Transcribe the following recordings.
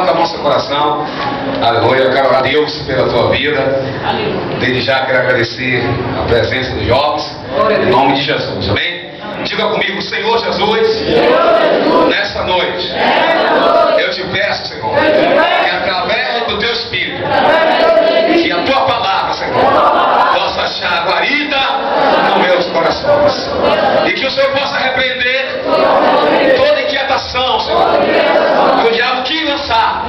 levanta a mão no seu coração. Aleluia. Eu quero orar a Deus pela tua vida. Desde já quero agradecer a presença dos jovens. Em nome de Jesus. Amém? Diga comigo, Senhor Jesus, nessa noite, eu te peço, Senhor, que através do teu Espírito, que a tua palavra, Senhor, possa achar guarida nos meus corações. E que o Senhor possa repreender toda inquietação, Senhor, que o diabo quis lançar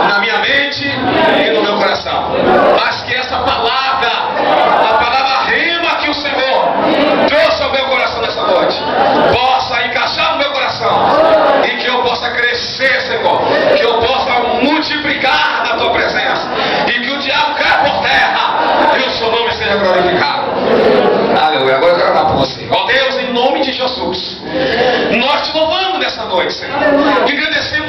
na minha mente e no meu coração. Mas que essa palavra, a palavra rema que o Senhor trouxe ao meu coração nessa noite, possa encaixar no meu coração e que eu possa crescer, Senhor, que eu possa multiplicar na tua presença e que o diabo caia por terra e o seu nome seja glorificado. Aleluia. Agora eu quero orar por você. Ó Deus, em nome de Jesus, nós te louvamos nessa noite, Senhor, e agradecemos